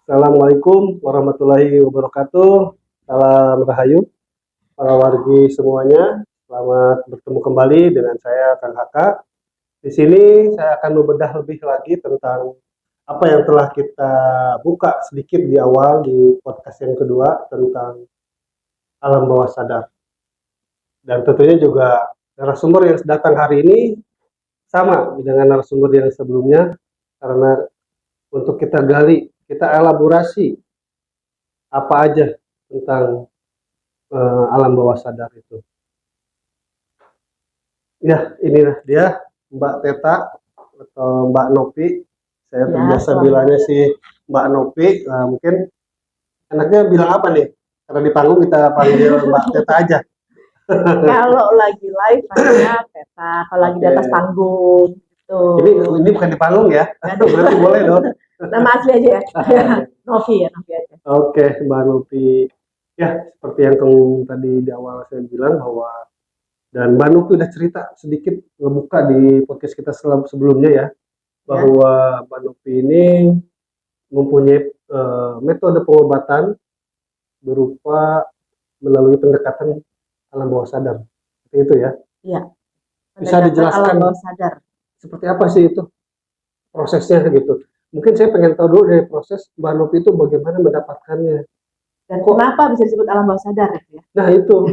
Assalamualaikum warahmatullahi wabarakatuh. Salam Rahayu, para wargi semuanya. Selamat bertemu kembali dengan saya Kang Haka. Di sini saya akan membedah lebih lagi tentang apa yang telah kita buka sedikit di awal di podcast yang kedua tentang alam bawah sadar. Dan tentunya juga narasumber yang datang hari ini sama dengan narasumber yang sebelumnya karena untuk kita gali, kita elaborasi apa aja tentang alam bawah sadar itu. Ya, inilah dia Mbak Teta atau Mbak Nopi. Saya terbiasa bilangnya si Mbak Nopi. Nah, mungkin enaknya bilang apa nih? Karena di panggung kita panggil Mbak Teta aja. Kalau lagi live hanya Teta, kalau lagi di atas panggung gitu. Ini bukan di panggung ya? Berarti boleh dong. Nama asli aja ya. Novi ya, Novi aja. Oke, Mbak Novi. Ya, seperti yang kamu tadi di awal saya bilang bahwa dan Mbak Novi udah cerita sedikit ngebuka di podcast kita sebelumnya ya bahwa Mbak Novi ini mempunyai metode pengobatan berupa melalui pendekatan alam bawah sadar. Seperti itu ya? Iya. Bisa dijelaskan alam bawah sadar. Seperti apa sih itu prosesnya gitu? Mungkin saya pengen tahu dulu dari proses Mbak Novi itu bagaimana mendapatkannya. Dan kenapa bisa disebut alam bawah sadar ya? Nah itu.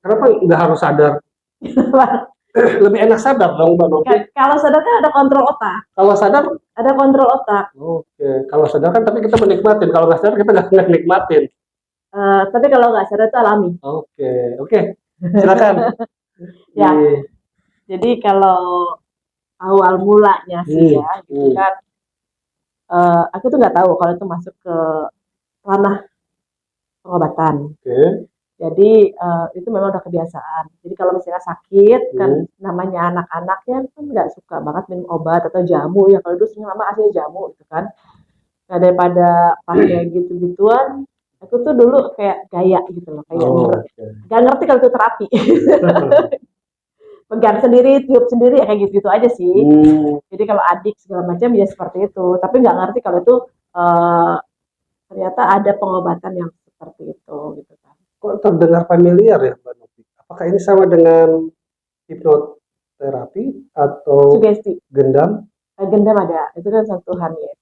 Kenapa nggak harus sadar? Lebih enak sadar dong Mbak Novi. Kalau sadar kan ada kontrol otak. Kalau sadar ada kontrol otak. Oke. Kalau sadar kan tapi kita menikmatin. Kalau nggak sadar kita nggak nikmatin. Tapi kalau nggak sadar itu alami. Oke. Silakan. Ya. Jadi kalau awal mulanya sih ya, gitu kan. Aku tuh nggak tahu kalau itu masuk ke ranah pengobatan. Oke. Jadi itu memang udah kebiasaan. Jadi kalau misalnya sakit kan namanya anak-anaknya kan nggak suka banget minum obat atau jamu ya. Kalau dulu sering lama aslinya jamu gitu kan. Nah daripada pakai gitu-gituan, aku tuh dulu kayak gaya gitu loh, kayak nggak ngerti kalau itu terapi. Pegang sendiri, tiup sendiri, kayak gitu-gitu aja sih. Jadi kalau adik segala macam ya seperti itu. Tapi nggak ngerti kalau itu ternyata ada pengobatan yang seperti itu gitu kan. Kok terdengar familiar ya Mbak Novi? Apakah ini sama dengan hipnoterapi atau sugesti? Gendam? Gendam ada, itu kan sentuhan ya.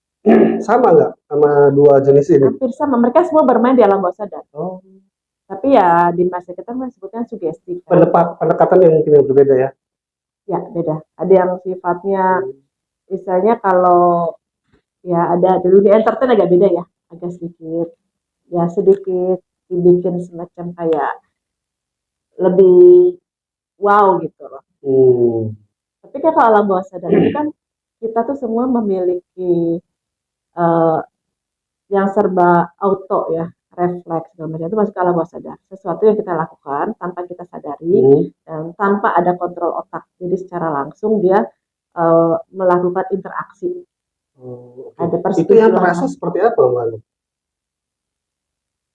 Sama nggak sama dua jenis ini? Hampir sama, mereka semua bermain di alam bawah sadar. Tapi ya di masa kita sebutnya sugesti. Pendekatan yang mungkin yang berbeda ya? Ya beda. Ada yang sifatnya, misalnya kalau ya ada dulu di entertain agak beda ya, agak sedikit dibikin semacam kayak lebih wow gitu loh. Tapi kan kalau alam bawah sadar itu kan kita tuh semua memiliki yang serba auto ya, refleks segala macam itu masuk ke alam bawah sadar. Sesuatu yang kita lakukan tanpa kita sadari dan tanpa ada kontrol otak. Jadi secara langsung dia melakukan interaksi. Ada itu yang terasa seperti apa Mbak?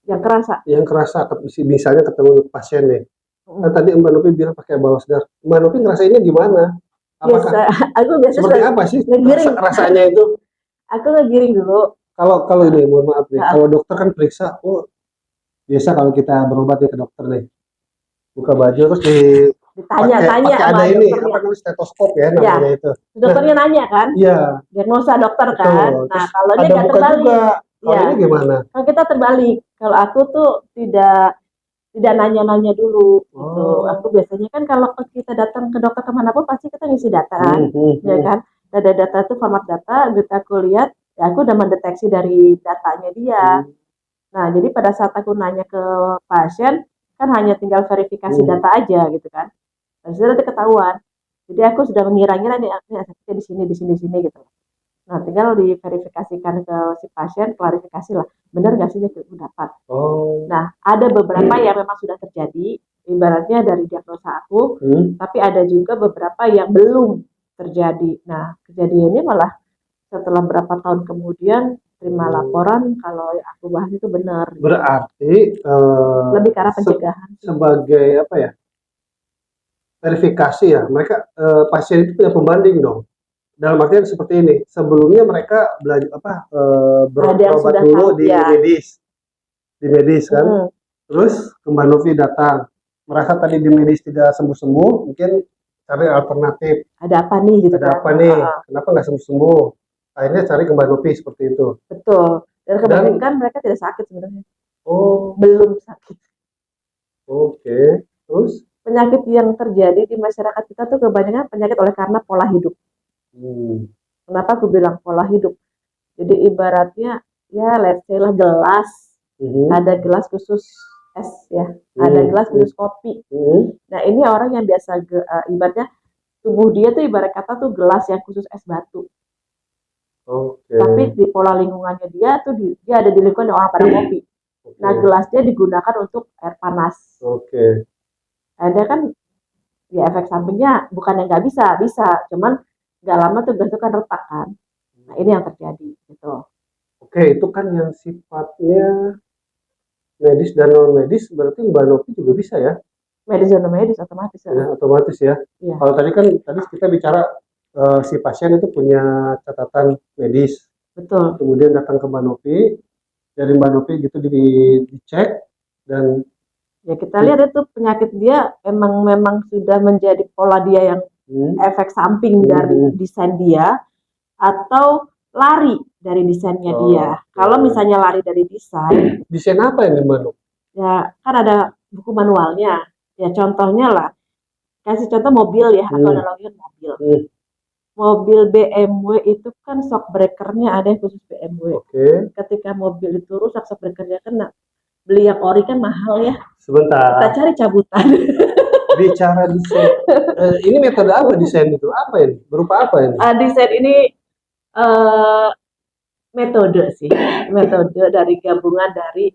Yang kerasa misalnya ketemu pasien nih. Kan tadi Mbak Novi bilang pakai bawah sadar. Mbak Novi ngerasainnya gimana? Apakah aku biasa seperti apa sih rasanya itu? Aku ngegiring dulu. Kalau ini mohon maaf nih, kalau dokter kan periksa, biasa kalau kita berobat ya ke dokter nih, buka baju terus ditanya ada ini apa namanya stetoskop ya namanya itu. Dokternya nanya kan? Iya. Diagnosa dokter kan. Nah kalau ini nggak terbalik. Kalau ini gimana? Kalau kita terbalik. Kalau aku tuh tidak nanya-nanya dulu gitu. Aku biasanya kan kalau kita datang ke dokter kemanapun pasti kita ngisi data kan, ya kan? Data itu format data, aku lihat, ya aku udah mendeteksi dari datanya dia. Nah jadi pada saat aku nanya ke pasien kan hanya tinggal verifikasi data aja gitu kan. Dan sudah nanti ketahuan. Jadi aku sudah mengira-ngira nih sakitnya di sini gitu. Nah, tinggal diverifikasikan ke si pasien, klarifikasi lah, benar nggak sih dia dapat. Nah, ada beberapa yang memang sudah terjadi, ibaratnya dari diagnosa aku, tapi ada juga beberapa yang belum terjadi. Nah, kejadiannya malah setelah berapa tahun kemudian terima laporan kalau aku bahas itu benar. Berarti lebih ke arah pencegahan. Sebagai apa ya? Verifikasi ya, mereka pasien itu punya pembanding dong. dalam artian seperti ini. Sebelumnya mereka belajar Ada yang berobat sudah dulu tahu di ya. medis kan. Hmm, Terus ke Mbak Novi datang, merasa tadi di medis tidak sembuh-sembuh, mungkin cari alternatif. ada apa nih gitu Ada kan? apa nih? Kenapa nggak sembuh-sembuh? Akhirnya cari ke Mbak Novi seperti itu. Betul. Dan Dan kebanyakan mereka tidak sakit sebenarnya. oh, Belum sakit. oke. Terus Penyakit yang terjadi di masyarakat kita tuh kebanyakan penyakit oleh karena pola hidup. hmm, Kenapa aku bilang pola hidup? Jadi ibaratnya ya let's say lah gelas, ada gelas khusus es ya, ada gelas khusus kopi. Nah ini orang yang biasa ibaratnya tubuh dia tuh ibarat kata tuh gelas yang khusus es batu. oke. Tapi di pola lingkungannya dia tuh dia ada di lingkungan orang pada kopi. Nah gelasnya digunakan untuk air panas. Oke. Ada kan ya efek sampingnya bukan yang nggak bisa, bisa, cuman nggak lama tuh gelas itu kan retak kan. Nah ini yang terjadi gitu. Oke, itu kan yang sifatnya medis dan non medis, berarti Mbak Novi juga bisa ya? Medis dan non medis otomatis ya. Ya, otomatis ya. Iya. Kalau tadi kan kita bicara si pasien itu punya catatan medis, Betul. kemudian datang ke Mbak Novi, dari Mbak Novi gitu dicek dan ya kita lihat itu penyakit dia memang sudah menjadi pola dia yang efek samping dari desain dia atau lari dari desainnya dia. Kalau misalnya lari dari desain apa yang Mbak Novi? Ya kan ada buku manualnya. Ya contohnya lah, kasih contoh mobil ya, atau analogikan mobil. Mobil BMW itu kan shock breakernya ada yang khusus BMW. Ketika mobil itu rusak shock breakernya kena, beli yang ori kan mahal ya. Sebentar. Kita cari cabutan. Bicara desain, ini metode apa desain itu? Apa ini? Berupa apa ini? Desain ini metode sih, metode dari gabungan dari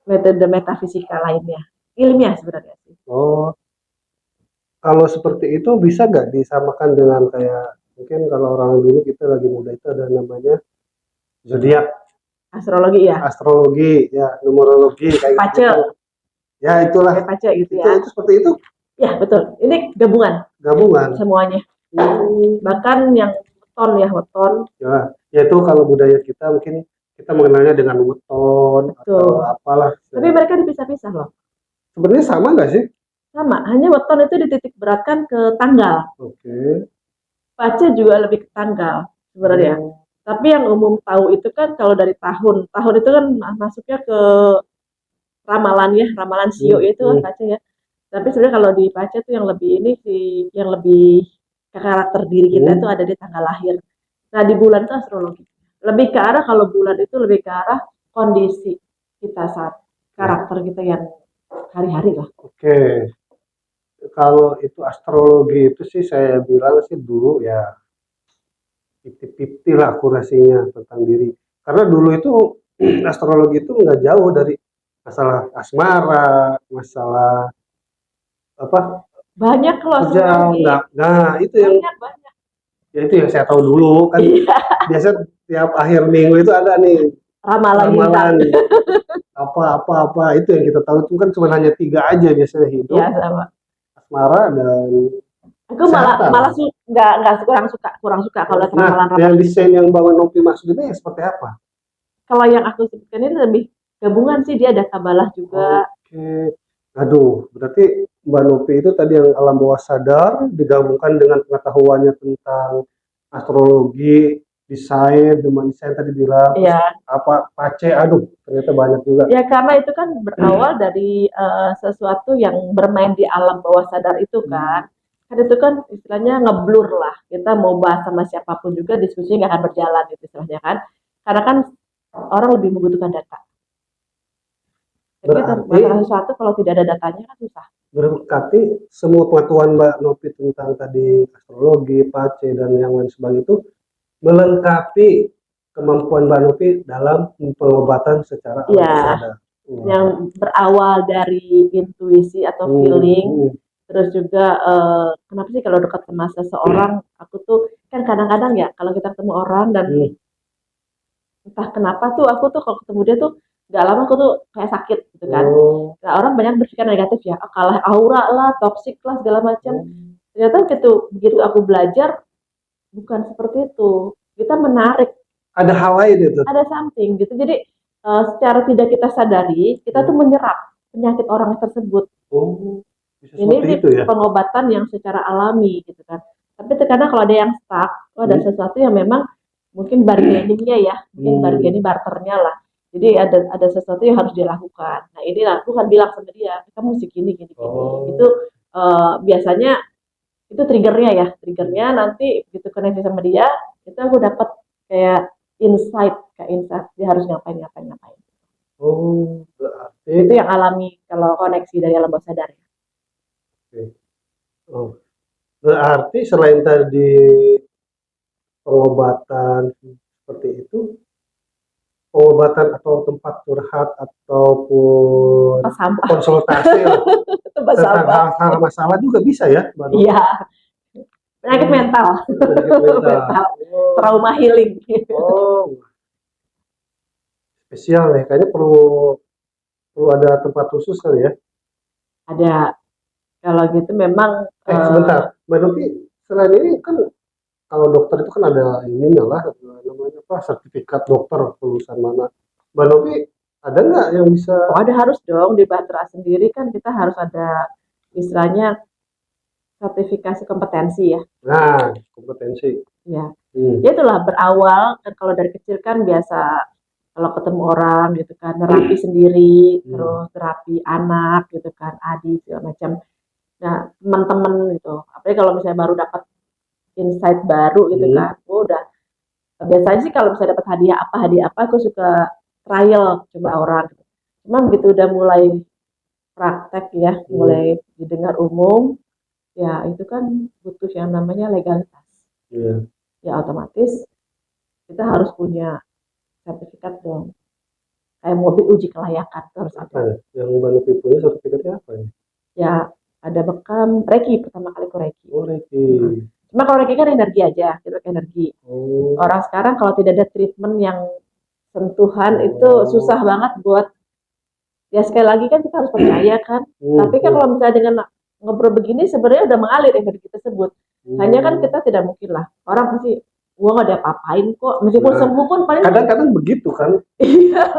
metode metafisika lainnya, ilmiah sebenarnya sih. Oh, kalau seperti itu bisa nggak disamakan dengan kayak mungkin kalau orang dulu kita lagi muda itu ada namanya zodiak, astrologi ya, numerologi kayak pace gitu. Ya itulah. Pace gitu ya. Itu seperti itu. Ya betul. Ini gabungan. Semuanya. Bahkan yang weton. Ya itu kalau budaya kita mungkin kita mengenalnya dengan weton atau apalah. Tapi mereka dipisah-pisah loh. Sebenarnya sama nggak sih? Sama, hanya weton itu dititik beratkan ke tanggal. Pace juga lebih ke tanggal sebenarnya. Tapi yang umum tahu itu kan kalau dari tahun itu kan masuknya ke ramalan ya, ramalan sio itu kan pace ya. Tapi sebenarnya kalau di pace itu yang lebih ini sih, yang lebih karakter diri kita itu ada di tanggal lahir. Nah di bulan itu astrologi. Lebih ke arah kalau bulan itu lebih ke arah kondisi kita saat karakter kita yang hari-hari lah. Oke. Kalau itu astrologi itu sih saya bilang sih dulu ya 50-50 lah akurasinya tentang diri. Karena dulu itu astrologi itu nggak jauh dari masalah asmara, masalah apa? Banyak loh astrologi. Nah, itu yang banyak. Ya itu yang saya tahu dulu kan. Biasa tiap akhir minggu itu ada nih ramalan apa itu yang kita tahu itu kan cuma hanya 3 aja biasanya hidup. Ya sama. Asmara dan aku malah nggak kurang suka kalau ramalan. Yang desain yang Bang Novi maksud ini seperti apa? Kalau yang aku sebutkan ini lebih gabungan sih, dia ada kabalah juga. Oke. Aduh, berarti Mbak Novi itu tadi yang alam bawah sadar digabungkan dengan pengetahuannya tentang astrologi, desain tadi bilang, apa pace, aduh ternyata banyak juga. Ya karena itu kan berawal dari sesuatu yang bermain di alam bawah sadar itu kan. Kan itu kan istilahnya ngeblur lah. Kita mau bahas sama siapapun juga diskusinya nggak akan berjalan gitu istilahnya kan. Karena kan orang lebih membutuhkan data. Berarti sesuatu kalau tidak ada datanya kan susah. Berarti semua pengetahuan Mbak Novi tentang tadi astrologi, pace dan yang lain sebagainya itu melengkapi kemampuan Mbak Novi dalam pengobatan secara alam sadar. Yang berawal dari intuisi atau feeling, terus juga kenapa sih kalau dekat sama seseorang, aku tuh kan kadang-kadang ya kalau kita ketemu orang dan entah kenapa tuh aku tuh kalau ketemu dia tuh gak lama aku tuh kayak sakit gitu kan. Nah orang banyak berpikir negatif ya, kalah aura lah, toksik lah segala macam. Ternyata begitu aku belajar bukan seperti itu. Kita menarik, Ada hal lain itu. ada something gitu. Jadi secara tidak kita sadari, kita tuh menyerap penyakit orang tersebut. Oh, bisa Ini seperti sih itu ya. pengobatan yang secara alami gitu kan. Tapi terkadang kalau ada yang stuck, ada sesuatu yang memang mungkin bargainingnya ya, mungkin bargaining barternya lah. Jadi ada sesuatu yang harus dilakukan. Nah inilah aku kan bilang sama dia, kamu mesti gini gini gini. Itu biasanya itu triggernya nanti begitu koneksi sama dia, itu aku dapat kayak kayak insight dia harus ngapain ngapain ngapain. Oh, berarti. Itu yang alami kalau koneksi dari alam bawah sadar. Oh, berarti selain tadi pengobatan seperti itu, pengobatan atau tempat curhat ataupun Sampah. konsultasi Tempat tentang sampah. hal-hal masalah juga bisa ya, Mbak Nur? Iya, penyakit mental. Penyakit mental. Trauma healing. Oh, spesial nih. Kayaknya perlu perlu ada tempat khusus kali ya. Ada. Kalau gitu memang Sebentar, Mbak Novi, selain ini kan kalau dokter itu kan ada ininya lah, namanya apa, sertifikat dokter lulusan mana. Mbak Novi, ada nggak yang bisa? oh ada harus dong di Batra sendiri kan kita harus ada istilahnya sertifikasi kompetensi ya. Nah, kompetensi. Ya. Ya itulah berawal kan kalau dari kecil kan biasa kalau ketemu orang gitu kan terapi sendiri, terus terapi anak gitu kan, adik segala macam. Nah, teman-teman gitu. Apalagi kalau misalnya baru dapat insight baru gitu kan. Udah biasanya sih kalau misalnya dapat hadiah apa aku suka trial coba orang. Cuma begitu udah mulai praktek ya, mulai didengar umum, ya itu kan butuh yang namanya legalitas. Ya otomatis kita harus punya sertifikat dong. Kayak mobil uji kelayakan harus ada. Yang Mbak Novi punya sertifikatnya apa ya? Ya ada bekam Reiki pertama kali ke Reiki. Oh, Reiki. Cuma kalau Reiki kan energi aja, gitu energi. Orang sekarang kalau tidak ada treatment yang sentuhan itu susah banget buat ya sekali lagi kan kita harus percaya kan. Tapi kan kalau misalnya dengan ngobrol begini sebenarnya udah mengalir energi tersebut. Hanya kan kita tidak mungkin lah. Orang pasti gua nggak ada apa-apain kok. Meskipun sembuh pun paling kadang-kadang begitu kan. iya.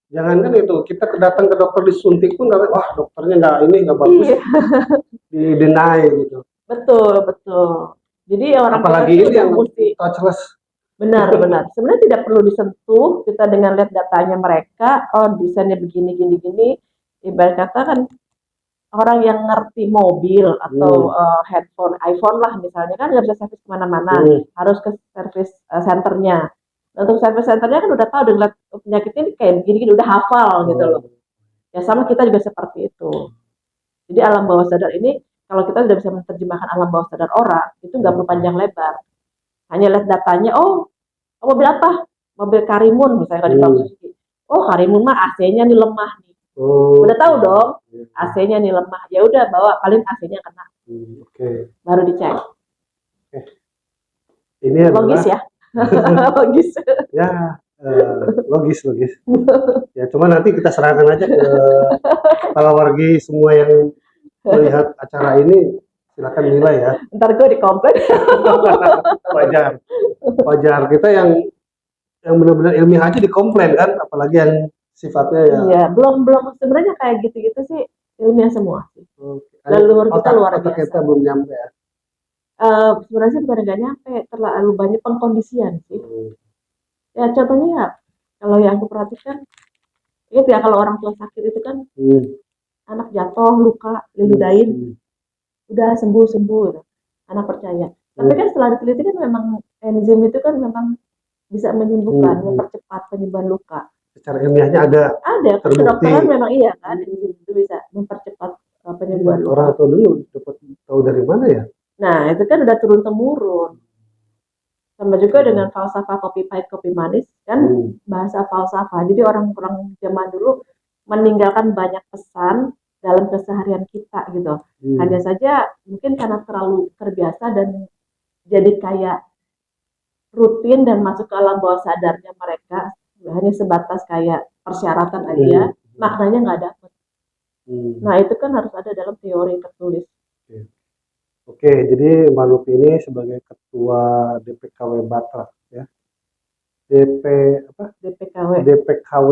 Jangan kan itu kita datang ke dokter disuntik pun nggak, wah dokternya nggak bagus, di-deny gitu. Betul. Jadi orang apalagi ini yang mesti touchless. Benar. Sebenarnya tidak perlu disentuh. Kita dengan lihat datanya mereka, oh desainnya begini, gini. Ibarat kata kan orang yang ngerti mobil atau handphone, iPhone lah misalnya kan nggak bisa servis kemana-mana, harus ke service centernya. Untuk service centernya kan udah tahu dengan penyakit ini kayak gini udah hafal gitu loh. Ya sama kita juga seperti itu. Jadi alam bawah sadar ini kalau kita sudah bisa menerjemahkan alam bawah sadar orang itu nggak perlu panjang lebar. Hanya lihat datanya, oh mobil apa? Mobil Karimun misalnya kalau di Pak Suzuki. Oh Karimun mah AC-nya nih lemah nih. Udah tahu dong, AC-nya nih lemah. Ya udah bawa paling AC-nya kena. Baru dicek. Ini logis ya. Logis. Ya, logis. Ya cuma nanti kita serahkan aja ke para wargi semua yang melihat acara ini, silakan nilai ya. Ntar gue dikomplain. Wajar kita yang benar-benar ilmiah aja dikomplain kan, apalagi yang sifatnya ya. Iya, belum sebenarnya kayak gitu-gitu sih ilmiah semua. Leluhur kita luar biasa. Kita belum nyampe ya. Sebenarnya sih bukan nggak nyampe, terlalu banyak pengkondisian sih. Ya contohnya ya, kalau yang aku perhatikan, itu ya kalau orang tua sakit itu kan anak jatuh, luka, diludahin, udah sembuh gitu. Anak percaya. Tapi kan setelah diteliti kan memang enzim itu kan memang bisa menyembuhkan, mempercepat penyembuhan luka. Secara ilmiahnya ada kedokteran memang iya kan, enzim itu bisa mempercepat penyembuhan luka. Orang tua dulu dapat tahu dari mana ya? Nah, itu kan udah turun-temurun. Sama juga dengan falsafah kopi pahit, kopi manis, kan bahasa falsafah. Jadi orang-orang zaman dulu meninggalkan banyak pesan dalam keseharian kita gitu. Hanya saja mungkin karena terlalu terbiasa dan jadi kayak rutin dan masuk ke alam bawah sadarnya mereka, hanya sebatas kayak persyaratan aja, maknanya nggak dapet. Nah, itu kan harus ada dalam teori tertulis. Oke, jadi Mbak Lupi ini sebagai ketua DPKW Batra ya. DP apa? DPKW, DPKW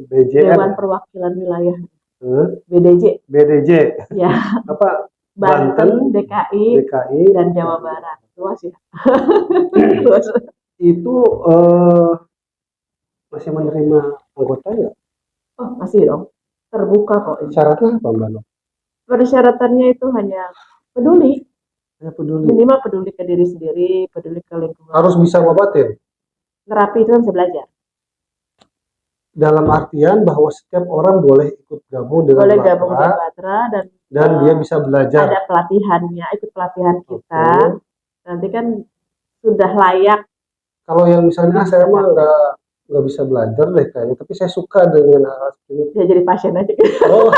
BJN Dewan ya? Perwakilan Wilayah, Eh, BDJ, BDJ ya, apa? Banten, Banten, DKI, DKI, dan Jawa Barat. Luas ya. Luas. itu masih menerima anggota nggak? Oh, masih dong. Terbuka kok ini. Syaratnya apa Mbak Lupi? Persyaratannya itu hanya peduli, Hanya peduli. minimal peduli ke diri sendiri, peduli ke lingkungan. Harus bisa ngobatin. Terapi itu kan bisa belajar. Dalam artian bahwa setiap orang boleh ikut gabung dengan Boleh gabung Batra di Batra dan dia bisa belajar. ada pelatihannya, ikut pelatihan kita. Oke. Nanti kan sudah layak. Kalau yang misalnya saya mah nggak bisa belajar deh kayaknya, tapi saya suka dengan hal seperti ini. Dia jadi pasien aja. Oh,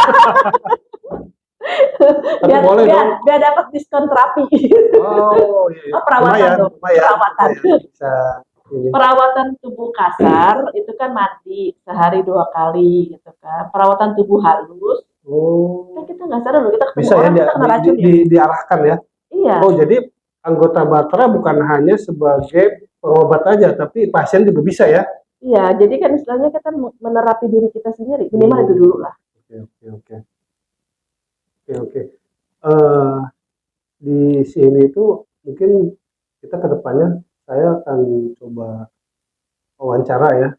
tapi boleh dong. Biar dapat diskon terapi. Oh, iya. Oh, perawatan Lumayan, dong. lumayan. Perawatan. Bisa ini. Perawatan tubuh kasar itu kan mandi sehari 2 kali gitu kan. Perawatan tubuh halus, Oh, kan kita nggak sadar loh, kita ketemu bisa ya orang kita kena racun ya. diarahkan ya. Iya, Oh, jadi anggota Batra bukan hanya sebagai pengobat aja, tapi pasien juga bisa ya. iya. Jadi kan istilahnya kita menerapi diri kita sendiri. Minimal itu dulu lah. Oke. Di sini itu mungkin kita ke depannya saya akan coba wawancara ya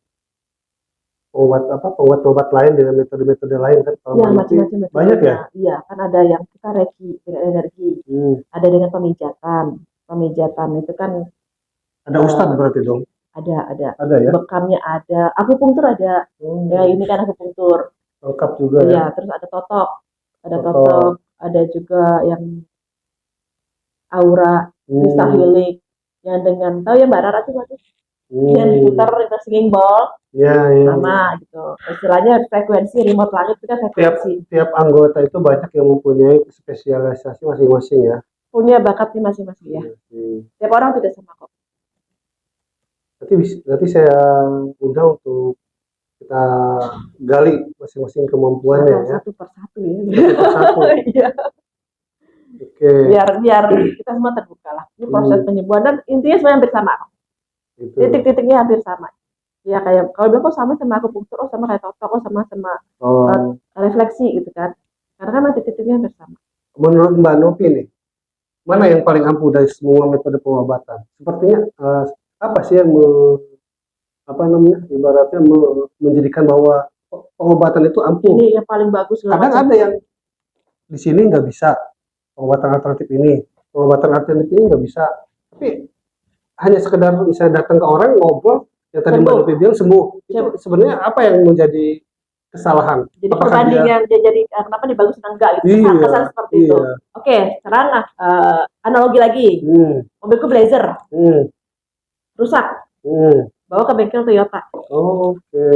pengobat lain dengan metode-metode lain kan. Kalau Iya, Mbak Lupi macam-macam metodenya. banyak ya. Iya, kan ada yang kita reiki dengan energi, ada dengan pemijatan. Pemijatan itu kan Ada ustadz berarti dong. ada ya. bekamnya ada, akupunktur ada. Ya ini kan akupunktur. Lengkap juga ya. Iya, terus ada totok, ada juga yang aura, kristal healing, yang dengan tahu ya Mbak Rara tuh yang diputar itu singing bowl. Ya. Sama gitu. Istilahnya frekuensi remote langit itu kan frekuensi. Tiap anggota itu banyak yang mempunyai spesialisasi masing-masing ya. Punya bakatnya masing-masing ya. Tiap orang tidak sama kok. Nanti saya undang untuk kita gali masing-masing kemampuannya ya. Satu persatu ya. Iya. Oke. Biar kita semua terbuka lah. Ini proses penyembuhan dan intinya semua hampir sama. Titik-titiknya hampir sama. Ya kayak kalau bilang kok sama akupunktur, oh sama kayak totok, oh sama refleksi gitu kan. Karena kan titik-titiknya hampir sama. Menurut Mbak Novi nih, mana yang paling ampuh dari semua metode pengobatan? Sepertinya apa sih yang ibaratnya menjadikan bahwa pengobatan itu ampuh? Ini yang paling bagus. Kadang ada yang di sini nggak bisa pengobatan alternatif ini nggak bisa, tapi hanya sekedar misalnya datang ke orang ngobrol yang tadi Mbak Novi bilang sembuh. Itu sebenarnya apa yang menjadi kesalahan? Jadi perbandingan dia jadi kenapa nih bagus dan enggak gitu. Kesan seperti itu. Oke, sekarang analogi lagi. Mobilku Blazer. Rusak. Bawa ke bengkel Toyota. Oke.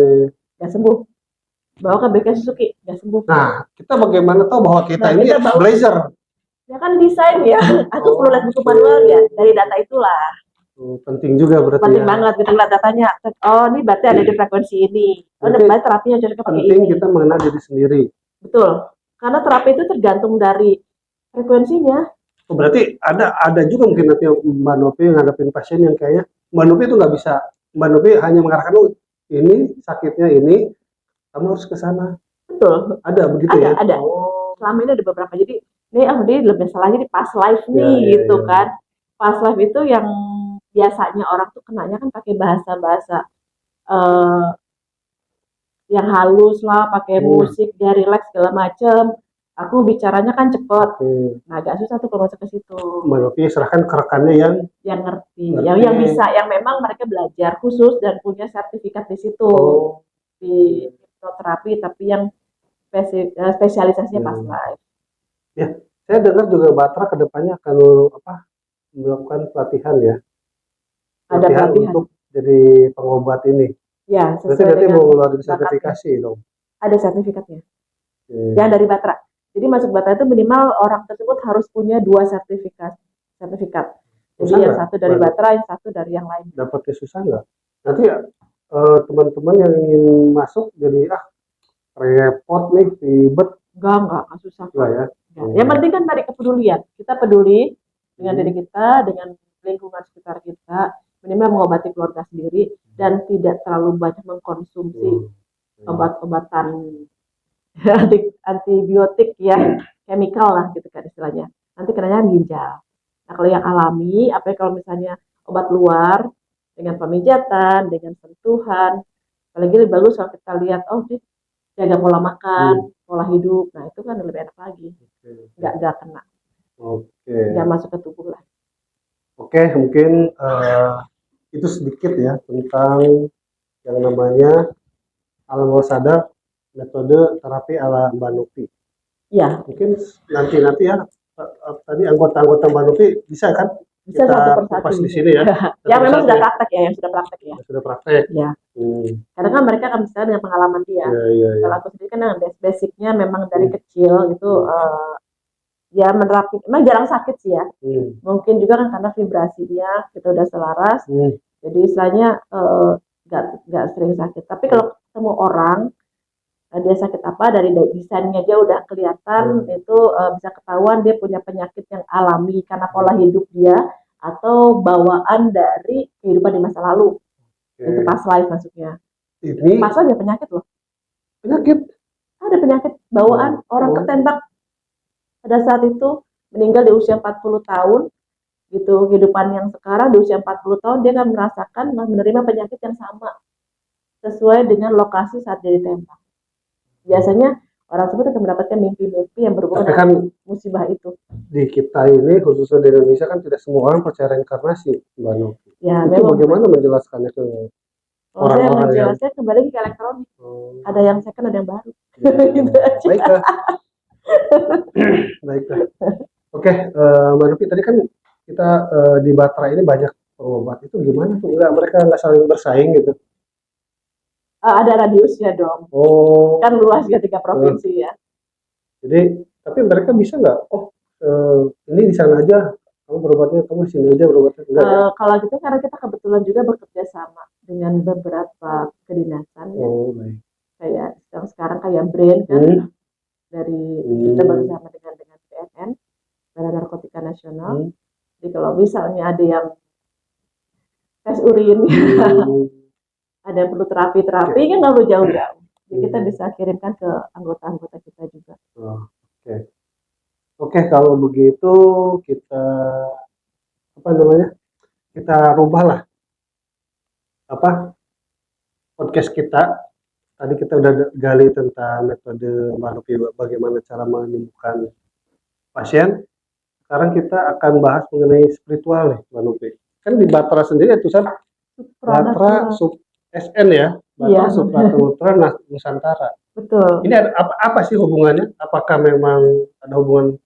Gak sembuh. Bawa ke bengkel Suzuki, gak sembuh. Nah, kita bagaimana tahu bahwa kita ini Blazer? Ya kan desain ya. Aku perlu lihat buku manual ya. Dari data itulah. Penting juga berarti. Penting banget kita lihat datanya. Oh, ini berarti ada di frekuensi ini. Oh, berarti terapinya cocok pakai ini. Penting kita mengenal diri sendiri. Betul. Karena terapi itu tergantung dari frekuensinya. Oh, berarti ada juga mungkin nanti Mbak Novi ngadepin pasien yang kayaknya Mbak Novi itu nggak bisa. Mbak Novi hanya mengarahkan ini sakitnya ini, kamu harus ke sana. Betul. Ada begitu ya? Ada. Selama ini ada beberapa. Jadi ini lebih salahnya di past life nih gitu kan. Past life itu yang biasanya orang tuh kenanya kan pakai bahasa-bahasa yang halus lah, pakai musik, dia relax segala macem. Aku bicaranya kan cepet. Nah, agak susah tuh kalau masuk ke situ. Mbak Novi serahkan ke rekannya yang ngerti. Yang bisa, yang memang mereka belajar khusus dan punya sertifikat di situ. Di hipnoterapi, tapi yang spesialisasinya past life. Ya, saya dengar juga Batra kedepannya akan melakukan pelatihan ya. Ada pelatihan untuk jadi pengobat ini. Ya, berarti mau ngeluarin sertifikasi dong. Ada sertifikatnya. Yang dari Batra. Jadi masuk Batra itu minimal orang tersebut harus punya 2 sertifikat. Jadi yang satu dari Batra, yang satu dari yang lain. Dapatnya susah nggak? Nanti teman-teman yang ingin masuk jadi repot nih, ribet. Enggak susah. Enggak ya. Yang penting kan tadi kepedulian. Kita peduli dengan diri kita, dengan lingkungan sekitar kita, minimal mengobati keluarga sendiri dan tidak terlalu banyak mengkonsumsi obat-obatan antibiotik ya, chemical lah gitu kan istilahnya. Nanti kenanya ginjal. Nah kalau yang alami, kalau misalnya obat luar dengan pemijatan, dengan sentuhan, apalagi lebih bagus kalau kita lihat, dia jaga pola makan, pola hidup, nah itu kan lebih enak lagi, nggak kena, nggak masuk ke tubuh lah. Mungkin itu sedikit ya tentang yang namanya alam bawah sadar, metode terapi ala Mbak Novi. Ya. Mungkin nanti ya tadi anggota-anggota Mbak Novi bisa kan? Bisa kita kupas di sini ya. Yang memang sudah praktek ya, yang sudah praktek ya. Sudah praktek. Ya. Karena kan mereka akan bisa dengan pengalaman dia. Kalau aku sendiri kan dengan basicnya memang dari kecil itu ya menerapkan, memang jarang sakit sih ya. Mungkin juga kan karena vibrasinya kita udah selaras. Jadi istilahnya nggak sering sakit. Tapi kalau ketemu orang dia sakit apa, dari desainnya aja udah kelihatan itu bisa ketahuan dia punya penyakit yang alami karena pola hidup dia atau bawaan dari kehidupan di masa lalu. Itu past life maksudnya. Ini past life ada penyakit loh. Penyakit? Ada penyakit bawaan. Orang ketembak pada saat itu meninggal di usia 40 tahun gitu. Kehidupan yang sekarang di usia 40 tahun dia akan merasakan menerima penyakit yang sama sesuai dengan lokasi saat dia ditembak. Biasanya orang tersebut akan mendapatkan mimpi-mimpi yang berhubungan dengan musibah itu. Di kita ini, khususnya di Indonesia kan tidak semua orang percaya reinkarnasi, Mbak Novi. Ya, itu bagaimana menjelaskannya ke orang-orang yang... Menjelaskan kembali ke elektronik. Ada yang second, ada yang baru. Gitu aja. Baiklah. Oke, Mbak Novi, tadi kan kita di Batra ini banyak pengobat. Itu gimana tuh? Mereka nggak saling bersaing gitu? Ada radiusnya dong. Kan luas ya 3 provinsi ya. Jadi tapi mereka bisa nggak? Ini di sana aja kamu berobatnya, kamu di sini aja berobatnya. Kalau gitu karena kita kebetulan juga bekerja sama dengan beberapa kedinasan ya. Kayak sekarang kayak BRAIN kan dari kita bersama dengan BNN, Badan Narkotika Nasional. Jadi kalau misalnya ada yang tes urin ada yang perlu terapi kan nggak perlu jauh-jauh. Jadi kita bisa kirimkan ke anggota-anggota kita juga. Oke, kalau begitu kita kita rubahlah podcast kita. Tadi kita udah gali tentang metode Mbak Novi bagaimana cara menyembuhkan pasien. Sekarang kita akan bahas mengenai spiritual nih, Mbak Novi. Kan di Batra sendiri itu Batra SN ya, Batra Supranutra Nusantara. Betul. Ini ada apa sih hubungannya? Apakah memang ada hubungan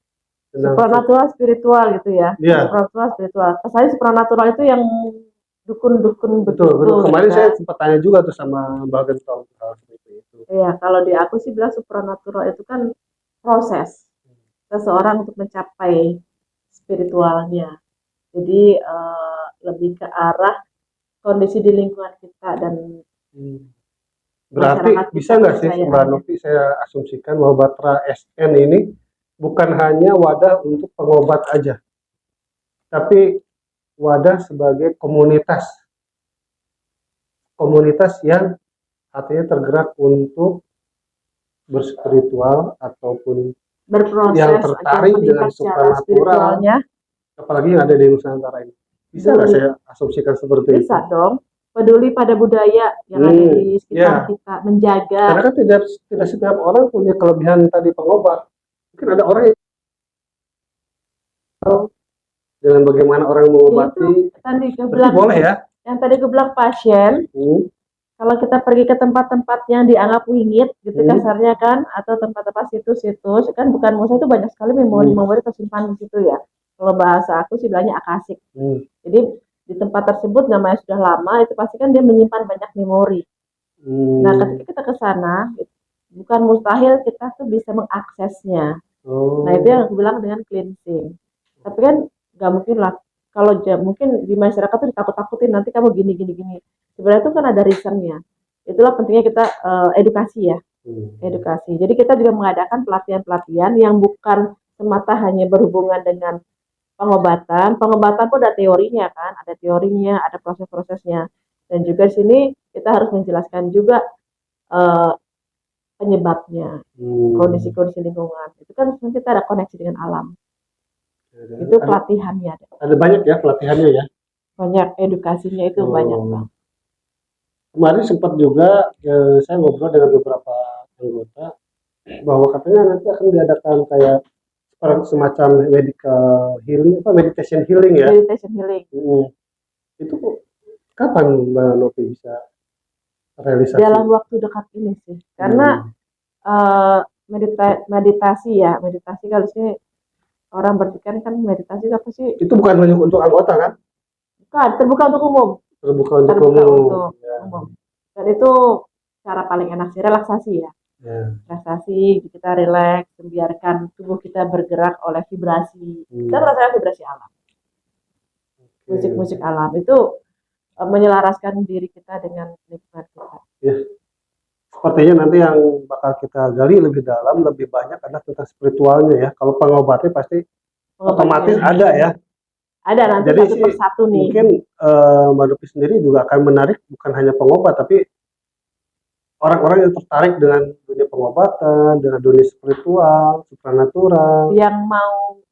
dengan supranatural spiritual gitu ya? Iya. Supranatural spiritual. Saya supranatural itu yang dukun-dukun betul. Kemarin saya sempat tanya juga tuh sama Mbak Gentong seperti itu. Iya, kalau di aku sih bilang supranatural itu kan proses seseorang untuk mencapai spiritualnya. Jadi lebih ke arah kondisi di lingkungan kita dan berarti bisa nggak sih Mbak Novi saya asumsikan bahwa Batra SN ini bukan hanya wadah untuk pengobat aja, tapi wadah sebagai komunitas yang artinya tergerak untuk berspiritual ataupun berproses yang tertarik dengan supranatural, apalagi yang ada di Nusantara ini. Bisa nggak saya asumsikan seperti itu? Bisa dong. Peduli pada budaya yang ada di sekitar kita, menjaga. Karena kan tidak setiap orang punya kelebihan tadi pengobat. Mungkin ada orang yang dengan bagaimana orang mengobati. Tadi bilang, boleh ya? Yang tadi gue bilang pasien, kalau kita pergi ke tempat-tempat yang dianggap wingit, gitu kasarnya kan, atau tempat-tempat situs-situs, kan bukan musik itu banyak sekali memori tersimpan di situ ya. Kalau bahasa aku sih bilangnya akasik. Jadi di tempat tersebut namanya sudah lama, itu pasti kan dia menyimpan banyak memori. Nah ketika kita ke sana, bukan mustahil kita tuh bisa mengaksesnya. Nah itu yang aku bilang dengan cleansing. Tapi kan nggak mungkin lah. Kalau mungkin di masyarakat tuh ditakut-takutin nanti kamu gini. Sebenarnya itu kan ada reasonnya. Itulah pentingnya kita edukasi ya. Edukasi. Jadi kita juga mengadakan pelatihan-pelatihan yang bukan semata hanya berhubungan dengan pengobatan. Pengobatan pun ada teorinya kan, ada teorinya, ada proses-prosesnya. Dan juga di sini kita harus menjelaskan juga eh, penyebabnya, kondisi-kondisi lingkungan. Itu kan kita ada koneksi dengan alam. Itu pelatihannya ada. Ada banyak ya pelatihannya ya. Banyak edukasinya itu banyak Bang. Kemarin sempat juga saya ngobrol dengan beberapa anggota bahwa katanya nanti akan diadakan kayak semacam medical healing, meditation healing ya. Meditation healing. Itu kapan Mbak Novi bisa realisasi? Dalam waktu dekat ini sih, karena meditasi kalau sih orang berpikir kan meditasi apa sih? Itu bukan hanya untuk anggota kan? Bukan, terbuka untuk umum. Terbuka untuk umum. Dan itu cara paling enak sih, relaksasi ya. Relaksasi, kita rileks, membiarkan tubuh kita bergerak oleh vibrasi. Kita merasakan vibrasi alam. Musik-musik alam itu menyelaraskan diri kita dengan lingkungan kita. Ya. Sepertinya nanti yang bakal kita gali lebih dalam, lebih banyak adalah tentang spiritualnya ya. Kalau pengobatnya pasti otomatis ada ya. Ada nanti jadi satu persatu nih. Mungkin Mbak Novi sendiri juga akan menarik bukan hanya pengobat, tapi orang-orang yang tertarik dengan dunia pengobatan, dengan dunia spiritual, supranatural, yang mau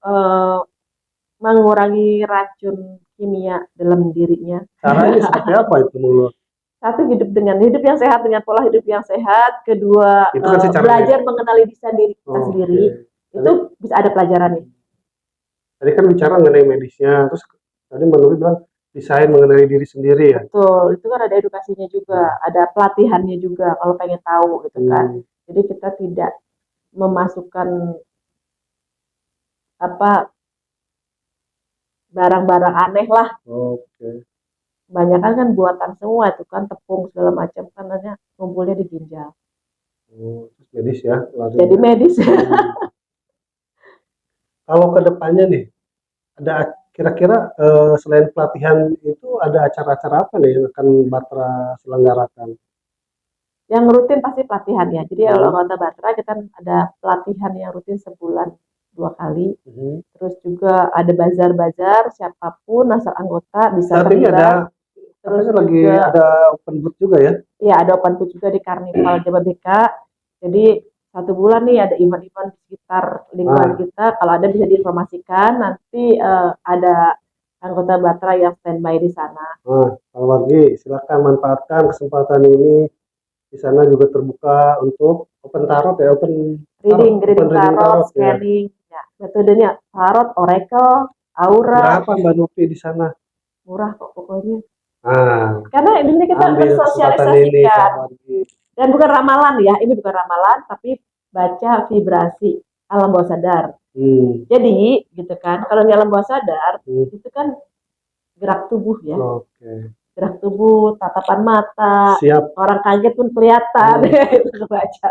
mengurangi racun kimia dalam dirinya. Caranya seperti apa itu menurut? Satu, hidup yang sehat, dengan pola hidup yang sehat. Kedua, belajar mengenali diri kita sendiri. Itu bisa ada pelajarannya. Tadi kan bicara mengenai medisnya, terus tadi Mbak Novi bilang desain mengenai diri sendiri ya. Betul, itu kan ada edukasinya juga, ada pelatihannya juga kalau pengen tahu gitu kan. Jadi kita tidak memasukkan barang-barang aneh lah. Kebanyakan kan buatan semua itu kan, tepung segala macam kan hanya ngumpulnya di ginjal. Medis ya. Jadi medis. Kalau kedepannya nih, ada kira-kira selain pelatihan itu ada acara-acara apa nih yang akan Batra selenggarakan? Yang rutin pasti pelatihannya. Jadi kalau anggota Batra kita ada pelatihan yang rutin sebulan 2 kali. Terus juga ada bazar-bazar, siapapun asal anggota bisa terlibat. Terus lagi ada open booth juga ya? Iya, ada open booth juga di Karnival Jababeka. Jadi 1 bulan nih ada event-event di sekitar lingkungan kita. Kalau ada bisa diinformasikan. Nanti ada anggota Batra yang standby di sana. Kalau Wargi silakan manfaatkan kesempatan ini. Di sana juga terbuka untuk open tarot ya, open reading tarot, scanning. Ya. Metodenya tarot, oracle, aura. Berapa Mbak Novi di sana? Murah kok pokoknya. Karena ini kita bersosialisasikan. Dan bukan ramalan ya, ini bukan ramalan, tapi baca vibrasi alam bawah sadar. Jadi gitu kan, kalau di alam bawah sadar itu kan gerak tubuh ya. Gerak tubuh, tatapan mata, orang kaget pun kelihatan. Itu kebaca.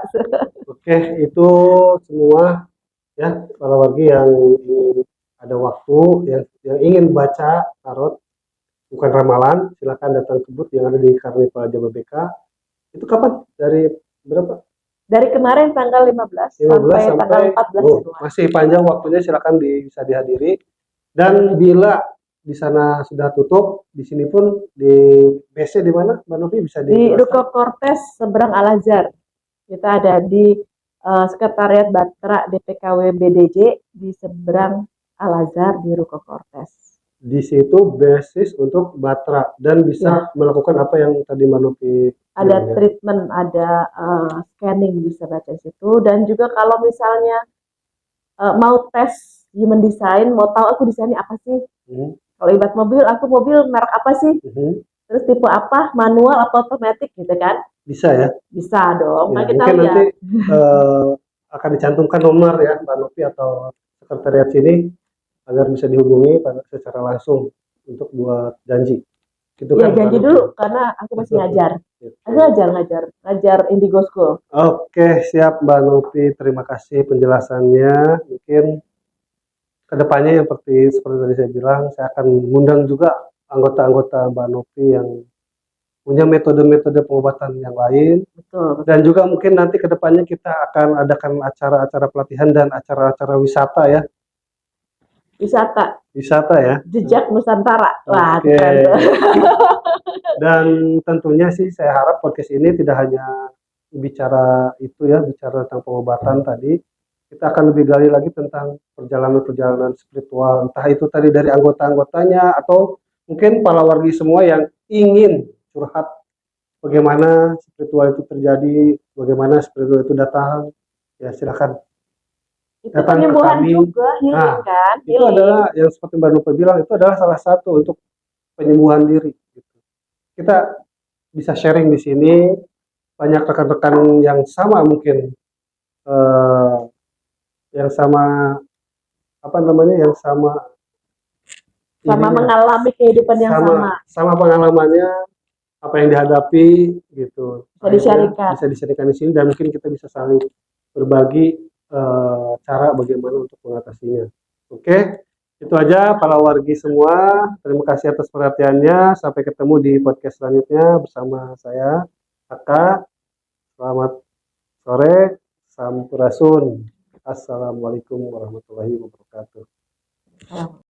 Itu semua ya para wargi yang ingin ada waktu, yang ingin baca tarot bukan ramalan, silakan datang ke booth yang ada di Karnival Jababeka. Itu kapan? Dari berapa? Dari kemarin tanggal 15 sampai tanggal 14. Masih panjang waktunya, silakan bisa dihadiri. Dan bila di sana sudah tutup, di sini pun di BC di mana Mbak Novi bisa di Ruko Cortes seberang Al Azhar. Kita ada di Sekretariat Batra DPKW BDJ di seberang Al Azhar di Ruko Cortes. Di situ basis untuk Batra dan bisa melakukan apa yang tadi Mbak Novi ada treatment, ada scanning bisa baca di situ. Dan juga kalau misalnya mau tes human design, mau tahu aku desainnya apa sih? Kalau ibarat mobil, aku mobil merek apa sih? Terus tipe apa? Manual atau otomatis gitu kan? Bisa ya? Bisa dong. Ya, kita mungkin nanti akan dicantumkan nomor ya Mbak Novi atau sekretariat sini agar bisa dihubungi secara langsung untuk buat janji. Gitu ya, kan, janji dulu karena aku masih ngajar. Aku ngajar Indigo School. Oke, siap Mbak Novi. Terima kasih penjelasannya. Mungkin kedepannya yang seperti tadi saya bilang, saya akan mengundang juga anggota-anggota Mbak Novi yang punya metode-metode pengobatan yang lain, Betul, betul. dan juga mungkin nanti ke depannya kita akan adakan acara-acara pelatihan dan acara-acara wisata ya. Wisata, Wisata ya. jejak Nusantara. Wah, Oke. keren tuh. Dan tentunya sih saya harap podcast ini tidak hanya bicara itu ya, bicara tentang pengobatan tadi. Kita akan lebih gali lagi tentang perjalanan-perjalanan spiritual, entah itu tadi dari anggota-anggotanya atau mungkin para wargi semua yang ingin curhat bagaimana spiritual itu terjadi, bagaimana spiritual itu datang. Ya silakan Itu datang ke penyembuhan kami. juga, healing Nah, kan? itu Healing. adalah yang seperti Mbak Nupa bilang, itu adalah salah satu untuk penyembuhan diri. Kita bisa sharing di sini, banyak rekan-rekan yang sama mungkin, eh, yang sama apa namanya, yang sama Sama ininya, mengalami kehidupan yang sama. sama pengalamannya, apa yang dihadapi gitu. Bisa Akhirnya dishare-kan. bisa di sini dan mungkin kita bisa saling berbagi cara bagaimana untuk mengatasinya. Oke, itu aja para wargi semua. Terima kasih atas perhatiannya. Sampai ketemu di podcast selanjutnya bersama saya, Kakak. Selamat sore, Sampurasun. Assalamualaikum warahmatullahi wabarakatuh.